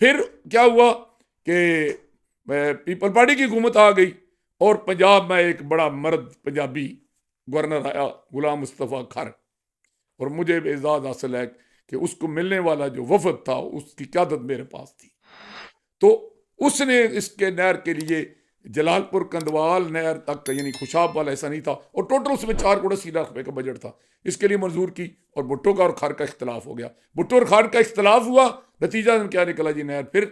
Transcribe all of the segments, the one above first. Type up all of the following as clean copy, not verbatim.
फिर क्या हुआ कि पीपल पार्टी की हुकूमत आ गई और पंजाब में एक बड़ा मर्द पंजाबी गवर्नर आया, गुलाम मुस्तफ़ा खर। और मुझे एजाज हासिल है कि उसको मिलने वाला जो वफद था उसकी क़यादत मेरे पास थी। तो उसने इसके नहर के लिए जलालपुर कंदवाल नहर तक, यानी खुशाब वाला ऐसा नहीं था, और टोटल उसमें 4 करोड़ 80 लाख रुपए का बजट था, इसके लिए मंजूर की। और भुट्टो का और खार का इख्तलाफ हो गया, भुट्टो और खार का इख्तलाफ हुआ, नतीजा क्या निकला जी, नहर फिर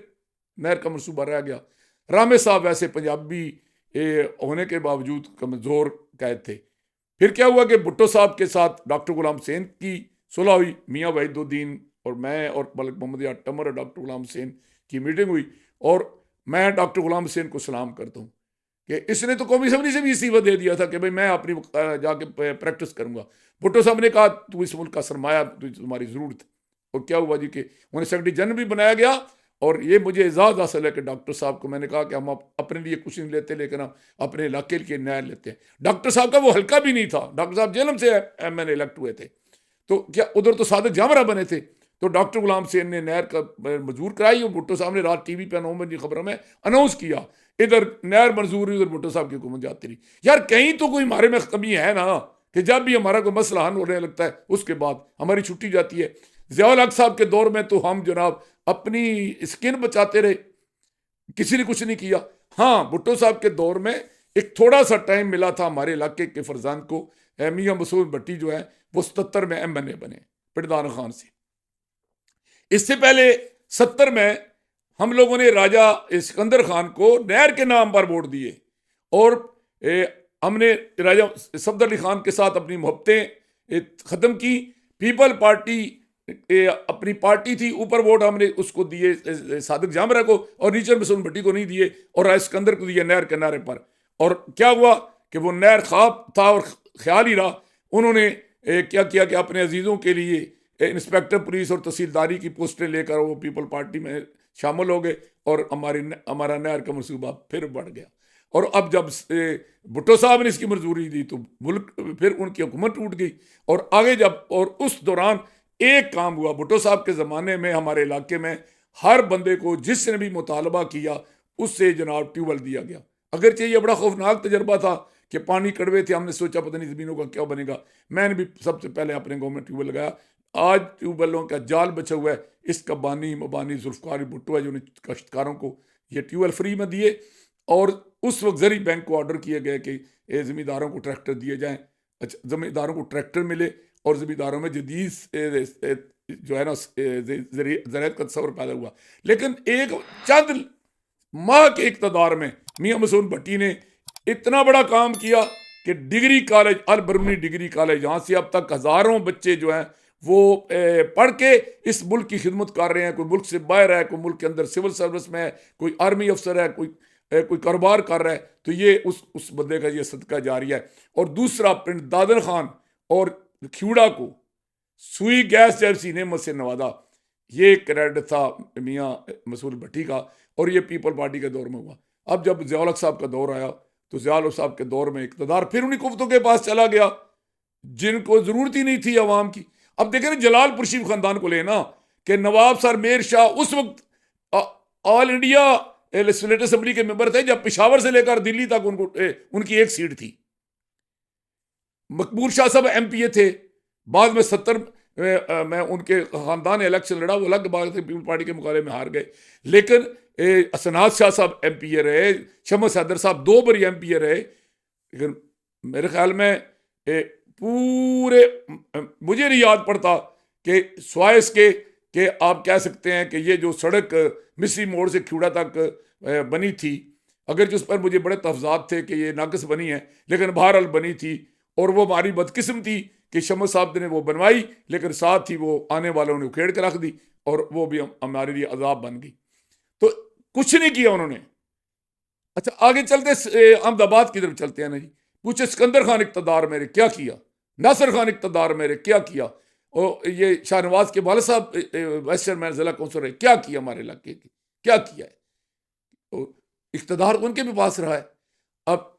नहर का मनसूबा रह गया। रामे साहब वैसे पंजाबी होने के बावजूद कमज़ोर कैद थे। फिर क्या हुआ कि भुट्टो साहब के साथ डॉक्टर गुलाम हुसैन की सुलह हुई, मियाँ वहीदुद्दीन और मैं और मलिक मोहम्मद यार टमर और डॉक्टर गुलाम हुसैन की मीटिंग हुई। और मैं डॉक्टर गुलाम हुसैन को सलाम करता हूँ कि इसने तो कौमी असम्बली से भी इस्तीफा दे दिया था कि भाई मैं अपनी जाके प्रैक्टिस करूँगा। भुट्टो साहब ने कहा तू इस मुल्क का सरमाया, तुम्हारी ज़रूरत है। और क्या हुआ जी कि उन्हें सेक्रेटरी जनरल भी बनाया गया। और ये मुझे एजाज़ हासिल है कि डॉक्टर साहब को मैंने कहा कि हम अपने लिए कुछ नहीं लेते, लेकिन हम अपने इलाके के न्याय लेते हैं। डॉक्टर साहब का वो हल्का भी नहीं था, डॉक्टर साहब जेलम से MN इलेक्ट हुए थे, तो क्या उधर तो सादक जामरा बने थे। तो डॉक्टर गुलाम हुसैन ने नहर का मंजूर कराई और भुट्टो साहब ने रात TV पे 9 बजे खबरों में अनाउंस किया, इधर नहर मंजूर हुई, उधर भुट्टो साहब की हुकूमत जाती रही। यार कहीं तो कोई हमारे में कमी है ना, कि जब भी हमारा कोई मसला हल होने लगता है उसके बाद हमारी छुट्टी जाती है। ज़ियाउल हक साहब के दौर में तो हम जनाब अपनी स्किन बचाते रहे, किसी ने कुछ नहीं किया। हाँ, भुट्टो साहब के दौर में एक थोड़ा सा टाइम मिला था हमारे इलाके के फरजान को। मियाँ मसूद भट्टी जो है वो 77 में MNA बने पिंडाना खान से। इससे पहले 70 में हम लोगों ने राजा सिकंदर खान को नहर के नाम पर वोट दिए, और हमने राजा सफदर अली खान के साथ अपनी मोहब्बतें ख़त्म की। पीपल पार्टी अपनी पार्टी थी, ऊपर वोट हमने उसको दिए सादिक जामरा को, और नीचे मसूद भट्टी को नहीं दिए, और राजा सिकंदर को दिए नहर किनारे पर। और क्या हुआ कि वो नहर ख्वाब था और ख्याल ही रहा। उन्होंने क्या किया कि अपने अजीज़ों के लिए इंस्पेक्टर पुलिस और तहसीलदारी की पोस्टें लेकर वो पीपल पार्टी में शामिल हो गए, और हमारा नहर का मनसूबा फिर बढ़ गया। और अब जब भुट्टो साहब ने इसकी मंजूरी दी तो मुल्क फिर उनकी हुकूमत टूट गई। और आगे जब, और उस दौरान एक काम हुआ भुट्टो साहब के ज़माने में, हमारे इलाके में हर बंदे को जिसने भी मुतालबा किया उससे जनाब ट्यूबवेल दिया गया। अगरचे ये बड़ा खौफनाक तजर्बा था कि पानी कड़वे थे, हमने सोचा पता नहीं ज़मीनों का क्या बनेगा। मैंने भी सबसे पहले अपने गाँव में ट्यूबवेल लगाया। आज ट्यूबवेलों का जाल बचा हुआ है, इसका बानी मबानी जुल्फ़िकार भुट्टो है जो काश्तकारों को ये ट्यूबवेल फ्री में दिए। और उस वक्त ज़री बैंक को ऑर्डर किए गए कि ज़मींदारों को ट्रैक्टर दिए जाएँ। अच्छा, ज़मींदारों को ट्रैक्टर मिले और ज़मींदारों में जदीद जो है ना ज़राअत का तस्वर पैदा हुआ। लेकिन एक चंद माह के इक़्तिदार में मियाँ मसूद भट्टी ने इतना बड़ा काम किया कि डिग्री कॉलेज, अल बरूनी डिग्री कॉलेज, यहाँ से अब तक हज़ारों बच्चे जो हैं वो पढ़ के इस मुल्क की खिदमत कर रहे हैं। कोई मुल्क से बाहर है, कोई मुल्क के अंदर सिविल सर्विस में है, कोई आर्मी अफसर है, कोई कारोबार कर रहा है। तो ये उस बंदे का ये सदका जारी है। और दूसरा, पिंड दादर खान और खिवड़ा को सुई गैस जैसी नेमत से नवाजा, ये क्रेडिट था मियाँ मसूद भट्टी का, और ये पीपल पार्टी के दौर में हुआ। अब जब ज़ियाउल हक साहब का दौर आया तो ज़ियाउल हक साहब के दौर में इक़्तिदार फिर उन्हीं कुफ्तों के पास चला गया जिनको ज़रूरत ही नहीं थी अवाम की। अब देखें ना, जलालपुर शरीफ ख़ानदान को लेना कि नवाब सर मेर शाह उस वक्त ऑल इंडिया लेजिस्लेटिव असेंबली के मेंबर थे जब पेशावर से लेकर दिल्ली तक उनकी एक सीट थी। मकबूल शाह साहब MPA थे, बाद में 70 में उनके ख़ानदान ने इलेक्शन लड़ा, वो अलग बात है, पीपल पार्टी के मुकाबले में हार गए। लेकिन असनाद शाह साहब MPA रहे, शमस हैदर साहब 2 बार MPA रहे। लेकिन मेरे ख्याल में पूरे मुझे नहीं याद पड़ता कि स्वाय इसके कि आप कह सकते हैं कि ये जो सड़क मिस्री मोड़ से खिवड़ा तक बनी थी, अगर जिस पर मुझे बड़े तहफ़्ज़ात थे कि ये नाक़िस बनी है, लेकिन बहरहाल बनी थी। और वो हमारी बदकिस्मती कि शमस साहब ने वो बनवाई, लेकिन साथ ही वो आने वालों ने उखेड़ के रख दी, और वो भी हमारे लिए अजाब बन गई। तो कुछ नहीं किया उन्होंने। अच्छा, आगे चलते अहमदाबाद की तरफ चलते हैं ना जी। पूछे सिकंदर खान इक़्तिदार मेरे क्या किया, नासिर खान इक़्तिदार मेरे क्या किया, और ये शाहनवाज के वाले साहब वाइस चेयरमैन ज़िला कौंसिल रहे, क्या किया हमारे इलाके की, क्या किया है। तो इक़्तिदार उनके भी पास रहा है। अब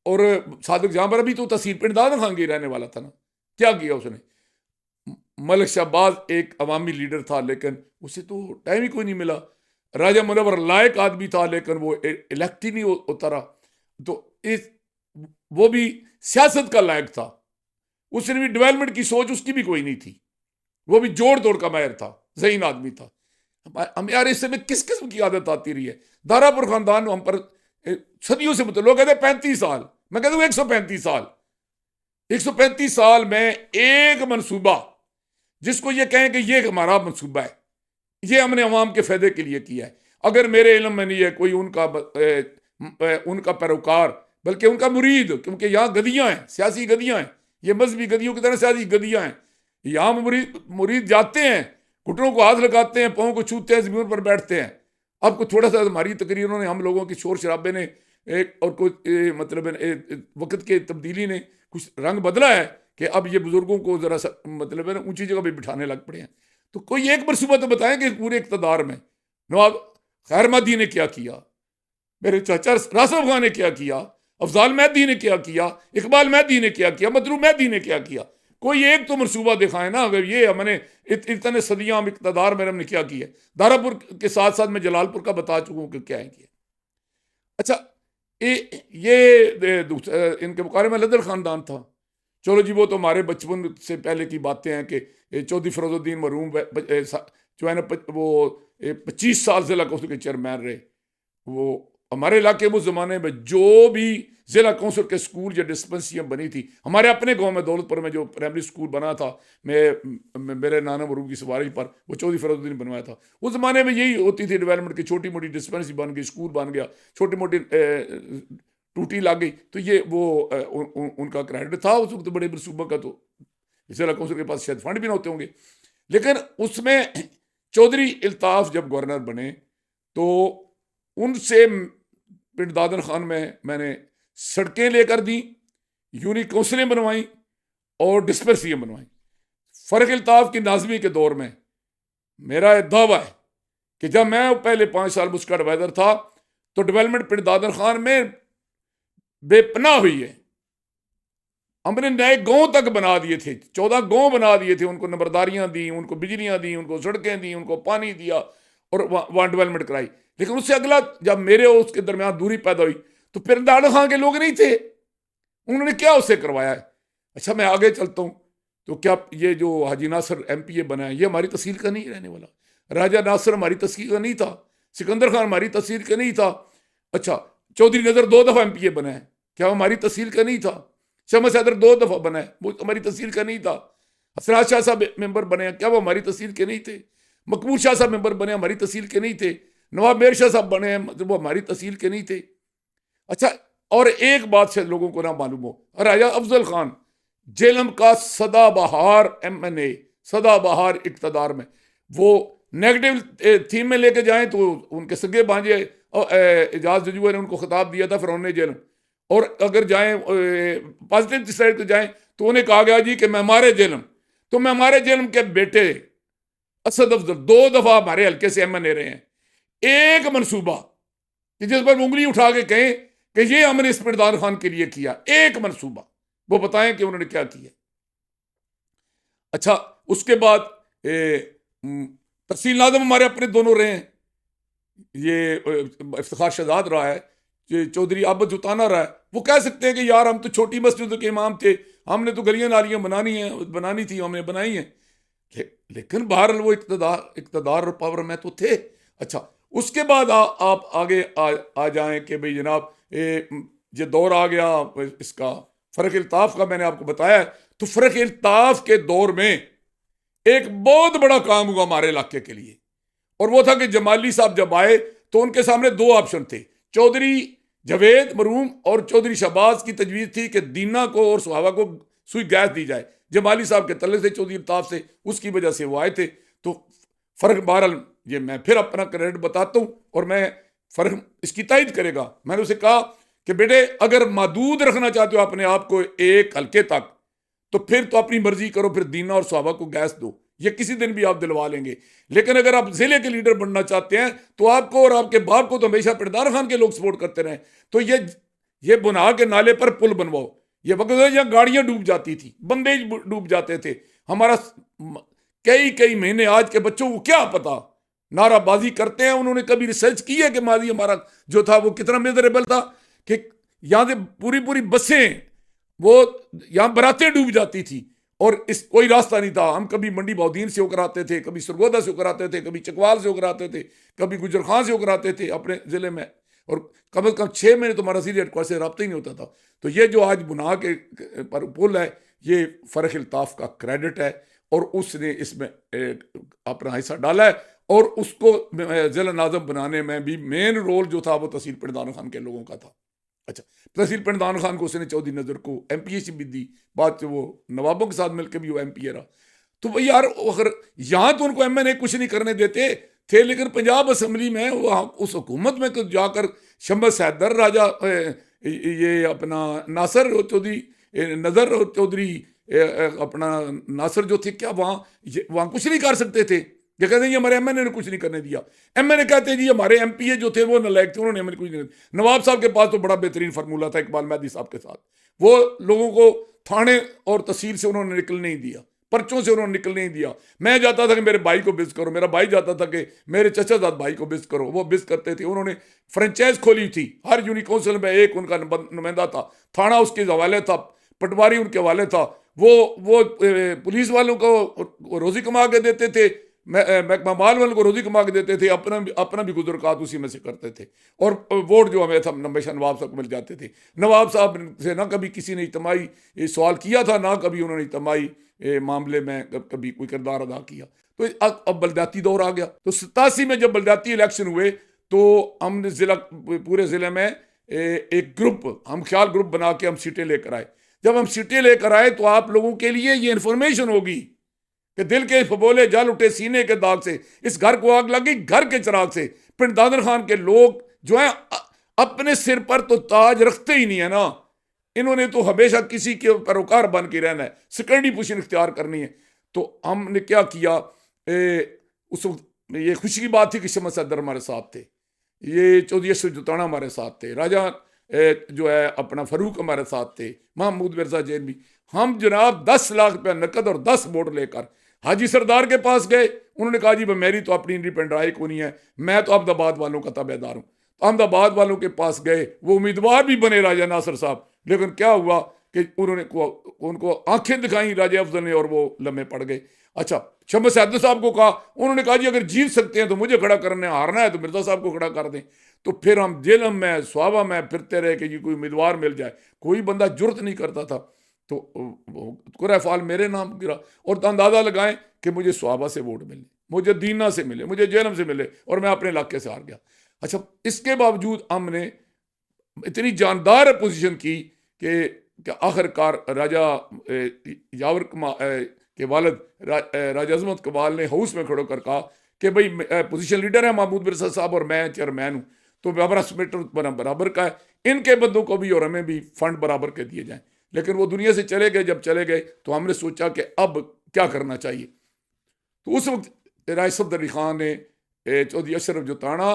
और सादिक जामरा भी तो तहसील पिंड दादर खान के रहने वाला था ना, क्या किया उसने। मलिक शहबाज एक अवामी लीडर था, लेकिन उसे तो टाइम ही कोई नहीं मिला। राजा मुनव्वर लायक आदमी था, लेकिन वो इलेक्ट ही नहीं होता रहा। तो इस वो भी सियासत का लायक था, उसने भी डेवलपमेंट की सोच उसकी भी कोई नहीं थी। वो भी जोड़ तोड़ का माहिर था, ज़हीन आदमी था। हम यार इस समय किस किस्म की आदत आती रही है। दारापुर खानदान हम पर सदियों से मतलब लोग कहते हैं 35 साल, मैं कहता हूँ 135 साल। 135 साल में एक मनसूबा जिसको ये कहें कि ये हमारा मनसूबा है, ये हमने अवाम के फायदे के लिए किया है। अगर मेरे इल्म में नहीं है कोई उनका पैरोकार, बल्कि उनका मुरीद, क्योंकि यहाँ गदियाँ हैं, सियासी गदियाँ हैं, ये मजहबी गदियों की तरह सियासी गदियाँ हैं। यहाँ मुरीद जाते हैं, घुटनों को हाथ लगाते हैं, पाँव को छूते हैं, जमीन पर बैठते हैं। अब कुछ थोड़ा सा हमारी तकरीरों ने, हम लोगों की शोर शराबे ने और कुछ मतलब वक्त के तब्दीली ने कुछ रंग बदला है कि अब ये बुजुर्गों को जरा मतलब है ना ऊंची जगह पे बिठाने लग पड़े हैं। तो कोई एक मनसूबा तो बताएं कि पूरे इक़्तिदार में नवाब खैर महदी ने क्या किया, मेरे चाचा रासफ खान ने क्या किया, अफजाल मेहदी ने क्या किया, इकबाल मेहदी ने क्या किया, मदरू मेहदी ने क्या किया। कोई एक तो मनसूबा दिखाए ना। अगर ये हमने इतने सदियां हम इक़्तिदार में हमने क्या किया। दारापुर के साथ साथ मैं जलालपुर का बता चुका हूँ कि क्या है किया। अच्छा, ये इनके मुकाबले में लदर खानदान था। चलो जी, वो तो हमारे बचपन से पहले की बातें हैं कि चौधरी फरोजुद्दीन मरहूम जो है ना वो 25 साल जिला कौंसिल के चेयरमैन रहे। वो हमारे इलाके में उस जमाने में जो भी जिला कौंसिल के स्कूल या डिस्पेंसरियाँ बनी थी, हमारे अपने गांव में दौलतपुर में जो प्राइमरी स्कूल बना था, मेरे नाना मरूम की सिफारिश पर वो चौधरी फरोजुद्दीन बनवाया था। उस जमाने में यही होती थी डेवलपमेंट की, छोटी मोटी डिस्पेंसरी बन गई, स्कूल बन गया, छोटी मोटी टूटी लग गई। तो ये वो उनका क्रेडिट था उस वक्त बड़े मनसूबा का। तो जिला कौंसिल के पास शायद फंड भी ना होते होंगे, लेकिन उसमें चौधरी इल्ताफ जब गवर्नर बने तो उनसे पिंड दादन खान में मैंने सड़कें लेकर दी, यूनिक काउंसिलें बनवाई और डिस्पेंसरियाँ बनवाई। फ़र्क इल्ताफ की नाज़मी के दौर में मेरा दावा है कि जब मैं पहले 5 साल उसका एडवाइज़र था तो डेवलपमेंट पिंड दादन खान में बेपनाह हुई है। हमने नए गांव तक बना दिए थे, 14 गांव बना दिए थे, उनको नंबरदारियां दी, उनको बिजलियां दी, उनको सड़कें दी, उनको पानी दिया और वहाँ डेवलपमेंट कराई। लेकिन उससे अगला जब मेरे और उसके दरमियान दूरी पैदा हुई तो फिर दाड़ खां के लोग नहीं थे, उन्होंने क्या उससे करवाया है। अच्छा, मैं आगे चलता हूँ तो क्या ये जो हाजी नासिर MPA बना है, ये हमारी तहसील का नहीं रहने वाला। राजा नासिर हमारी तहसील का नहीं था, सिकंदर खान हमारी तहसील का नहीं था। अच्छा, चौधरी नजर 2 दफ़ा MPA बना है, क्या वो हमारी तहसील का नहीं था। शमस हैदर 2 दफ़ा बना है, वो हमारी तहसील का नहीं था। हसनात शाह साहब मेंबर बने हैं, क्या वो हमारी तहसील के नहीं थे। मकबूल शाह साहब मेंबर बने, हमारी तहसील के नहीं थे। नवाब मेर शाह साहब बने हैं, मतलब वो हमारी तहसील के नहीं थे। अच्छा, और एक बात शायद लोगों को ना मालूम हो, राजा अफजल खान जेलम का सदाबहार MNA, सदाबहार इक़्तिदार में, वो नेगेटिव थीम में लेके जाएं तो उनके सगे भांजे एजाज जजुआ ने उनको खिताब दिया था फिरौन जेलम, और अगर जाएं पॉजिटिव साइड तो जाएं तो उन्हें कहा गया जी कि मेमारे जेलम। तो मेमारे जेलम के बेटे असद अफजल 2 दफ़ा हमारे हल्के से MNA रहे हैं। एक मनसूबा कि जिस पर उंगली उठा के कहें कि ये हमने इस पिंड खान के लिए किया, एक मनसूबा, वो बताएं कि उन्होंने क्या किया। अच्छा, उसके बाद तहसील नाज़िम हमारे अपने दोनों रहे हैं, ये इफ्तिखार शहजाद रहा है, चौधरी आबद जुताना रहा है। वो कह सकते हैं कि यार हम तो छोटी मस्जिद के इमाम थे, हमने तो गलियां नालियां बनानी थी, हमने बनाई हैं। लेकिन बहरहाल वो इक़्तिदार और पावर में तो थे। अच्छा, उसके बाद आप आगे आ जाएं कि भाई जनाब ये दौर आ गया इसका फ़र्क इल्ताफ़ का, मैंने आपको बताया। तो फ़र्क इल्ताफ़ के दौर में एक बहुत बड़ा काम हुआ हमारे इलाके के लिए, और वो था कि जमाली साहब जब आए तो उनके सामने 2 ऑप्शन थे। चौधरी जवेद मरहूम और चौधरी शहबाज की तजवीज़ थी कि दीना को और सुहावा को सुई गैस दी जाए। जमाली साहब के तले से, चौधरी इल्ताफ़ से, उसकी वजह से वो आए थे। तो फ़र्क बहरहाल ये मैं फिर अपना क्रेडिट बताता हूँ और मैं फ़र्क इसकी तायद करेगा। मैंने उसे कहा कि बेटे अगर महदूद रखना चाहते हो अपने आप को एक हल्के तक तो फिर तो अपनी मर्जी करो, फिर दीना और सुहावा को गैस दो, ये किसी दिन भी आप दिलवा लेंगे। लेकिन अगर आप जिले के लीडर बनना चाहते हैं तो आपको और आपके बाप को तो हमेशा पिरदार खान के लोग सपोर्ट करते रहे। तो ये बुना के नाले पर पुल बनवाओ। ये वक्त जहाँ गाड़ियां डूब जाती थी, बंदे डूब जाते थे, हमारा कई कई महीने आज के बच्चों को क्या पता, नाराबाजी करते हैं। उन्होंने कभी रिसर्च की है कि माजी हमारा जो था वो कितना मिजरेबल था, कि यहाँ से पूरी पूरी बसें, वो यहाँ बरातें डूब जाती थी और इस कोई रास्ता नहीं था। हम कभी मंडी बौदीन से होकर आते थे, कभी सरगोदा से होकर आते थे, कभी चकवाल से होकर आते थे, कभी गुजर खां से होकर आते थे अपने ज़िले में, और कम से कम 6 महीने तो हमारा सीधी हेडक्वार्टर से रब्ता ही नहीं होता था। तो ये जो आज बुना के पर पुल है, ये फ़र्क अल्ताफ़ का क्रेडिट है और उसने इसमें अपना हिस्सा डाला है। और उसको ज़िला नाज़म बनाने में भी मेन रोल जो था वो तहसील पिंड दानो खान के लोगों का था। अच्छा, तहसील पिंड दानो खान को उसने चौधरी नज़र को MPA भी दी, बाद में वो नवाबों के साथ मिलकर भी वो MPA रहा। तो भाई यार, अगर यहाँ तो उनको MNA कुछ नहीं करने देते थे, लेकिन पंजाब असम्बली में वो उस हुकूमत में तो जाकर शम्बा सैदर राजा, ये अपना नासर चौधरी, नज़र चौधरी, अपना नासर जो थे, क्या वहाँ कुछ नहीं कर सकते थे? ये कहते हैं ये हमारे MNA ने कुछ नहीं करने दिया। MNA कहते हैं जी हमारे MPA जो थे वो नालायक थे, उन्होंने हमें कुछ नहीं दिया। नवाब साहब के पास तो बड़ा बेहतरीन फार्मूला था इकबाल मेहदी साहब के साथ, वो लोगों को थाने और तहसील से उन्होंने निकलने नहीं दिया, पर्चों से उन्होंने निकलने नहीं दिया। मैं जाता था कि मेरे भाई को बिज करो, मेरा भाई जाता था कि मेरे चचाजाद भाई को बिज करो, वो बिज करते थे। उन्होंने फ्रेंचाइज खोली थी, हर यूनिक काउंसिल में एक उनका नुमाइंदा था, थाना उसके हवाले था, पटवारी उनके हवाले था। वो पुलिस वालों को रोजी कमा के देते थे, महकमा माल वालों को रोजी कमा के देते थे, अपना भी गुजरकात उसी में से करते थे। और वोट जो हमें था हमेशा नवाब साहब को मिल जाते थे। नवाब साहब से ना कभी किसी ने इज्तिमाई सवाल किया था, ना कभी उन्होंने इज्तिमाई मामले में कभी कोई किरदार अदा किया। तो अब बलदाती दौर आ गया। तो 87 में जब बलदाती इलेक्शन हुए तो हमने पूरे ज़िले में एक ग्रुप, हम ख्याल ग्रुप बना के हम सीटें लेकर आए। जब हम सीटें लेकर आए तो आप लोगों के लिए ये इन्फॉर्मेशन होगी कि दिल के फबोले जल उठे सीने के दाग से, इस घर को आग लगी घर के चिराग से। पिंड दादर खान के लोग जो हैं अपने सिर पर तो ताज रखते ही नहीं है ना, इन्होंने तो हमेशा किसी के पैरोकार बन के रहना है, सिक्योरिटी पोजीशन इख्तियार करनी है। तो हमने क्या किया, उस वक्त ये खुशी की बात थी कि शम्स सदर हमारे साथ थे, ये चौधरी अशरफ जुताना हमारे साथ थे, राजा जो है अपना फरूक हमारे साथ थे, महमूद मिर्जा जैन भी। हम जनाब 10 लाख रुपया नकद और 10 वोट लेकर हाजी सरदार के पास गए। उन्होंने कहा जी मेरी तो अपनी इंडिपेंडेंट राय को नहीं है, मैं तो अहमदाबाद वालों का ताबेदार हूँ। तो अहमदाबाद वालों के पास गए, वो उम्मीदवार भी बने राजा नासिर साहब, लेकिन क्या हुआ कि उनको आंखें दिखाई राजा अफजल ने और वो लम्हे पड़ गए। अच्छा, शम्स सैदर साहब को कहा, उन्होंने कहा जी अगर जीत सकते हैं तो मुझे खड़ा करने, हारना है तो मिर्जा साहब को खड़ा कर दें। तो फिर हम जेलम में स्वाबा में फिरते रहे कि जी कोई उम्मीदवार मिल जाए, कोई बंदा जुर्त नहीं करता था। तो कुर्रा फाल मेरे नाम गिरा और अंदाज़ा लगाएं कि मुझे स्वाबा से वोट मिले, मुझे दीना से मिले, मुझे जेलम से मिले और मैं अपने इलाके से हार गया। अच्छा, इसके बावजूद हमने इतनी जानदार पोजीशन की कि आखिरकार राजा यावर के वालिद राजा अजमत कमाल ने हाउस में खड़ो कर कहा कि भाई पोजीशन लीडर है महमूद मिर्जा साहब और मैं चेयरमैन हूँ, तो हमारा स्प्लिट बराबर का है, इनके बंदों को भी और हमें भी फंड बराबर के दिए जाएं। लेकिन वो दुनिया से चले गए। जब चले गए तो हमने सोचा कि अब क्या करना चाहिए। तो उस वक्त राय सफदर अली खान ने चौधरी अशरफ जुताना,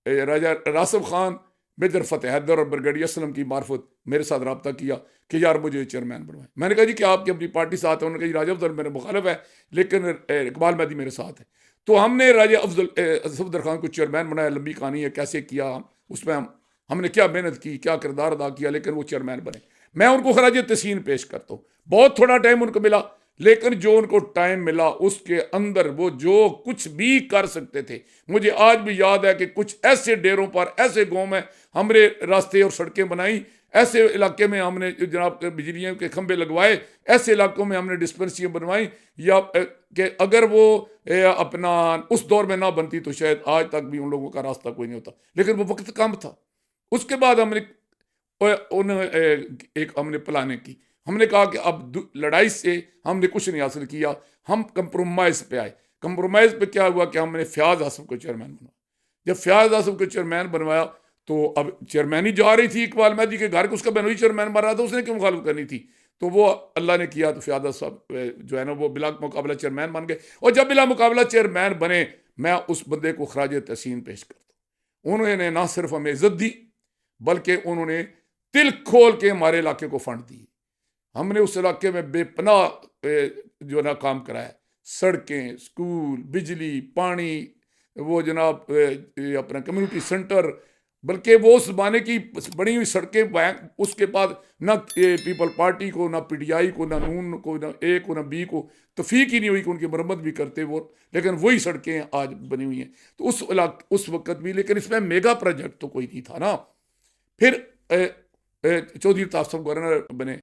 राजा रासिब खान, मेजर फतेह हैदर और ब्रिगेडियर असलम की मार्फत मेरे साथ रब्ता किया कि यार मुझे चेयरमैन बनवाएं। मैंने कहा जी कि आपकी अपनी पार्टी साथ है? उन्होंने कहा जी राजा अफजल मेरे मुखालिफ है, लेकिन इकबाल मेहदी मेरे साथ है। तो हमने राजा सफदर खान को चेयरमैन बनाया। लंबी कहानी है कैसे किया, उसमें हमने क्या मेहनत की, क्या किरदार अदा किया, लेकिन वो चेयरमैन बने। मैं उनको खराज तहसीन पेश करता हूँ। बहुत थोड़ा टाइम उनको मिला, लेकिन जो उनको टाइम मिला उसके अंदर वो जो कुछ भी कर सकते थे। मुझे आज भी याद है कि कुछ ऐसे डेरों पर, ऐसे गाँव में हमने रास्ते और सड़कें बनाई, ऐसे इलाके में हमने जनाब बिजलियों के खंभे लगवाए, ऐसे इलाकों में हमने डिस्पेंसरियाँ बनवाई, या कि अगर वो अपना उस दौर में ना बनती तो शायद आज तक भी उन लोगों का रास्ता कोई नहीं होता। लेकिन वो वक्त कम था। उसके बाद हमने हमने प्लानिंग की। हमने कहा कि अब लड़ाई से हमने कुछ नहीं हासिल किया, हम कंप्रोमाइज़ पे आए। कंप्रोमाइज़ पे क्या हुआ कि हमने फ़याज़ आसिफ को चेयरमैन बनवाया। जब फ़याज़ आसिफ को चेयरमैन बनवाया तो अब चेयरमैन ही जा रही थी इकबाल मेहदी के घर, उसका बहनोई चेयरमैन बन रहा था, उसने क्यों मुखालफत करनी थी? तो वो अल्लाह ने किया तो फ़याज़ साहब जो है ना वो बिला मुकाबला चेयरमैन बन गए। और जब बिला मुकाबला चेयरमैन बने, मैं उस बंदे को खराज तहसीन पेश करता हूँ। उन्होंने ना सिर्फ हमें इज़्ज़त दी, बल्कि उन्होंने दिल खोल के हमारे इलाके को फंड दिए। हमने उस इलाके में बेपनाह जो है ना काम कराया, सड़कें, स्कूल, बिजली, पानी, वो जनाब अपना कम्युनिटी सेंटर, बल्कि वो उस ज़माने की बनी हुई सड़कें बैंक, उसके बाद ना पीपल पार्टी को, ना पीटीआई को, ना नून को, ना ए को, ना बी को तौफीक ही नहीं हुई कि उनकी मरम्मत भी करते वो, लेकिन वही सड़कें आज बनी हुई हैं। तो उस वक्त भी, लेकिन इसमें मेगा प्रोजेक्ट तो कोई नहीं था ना। फिर चौधरी तासफ गवर्नर बने।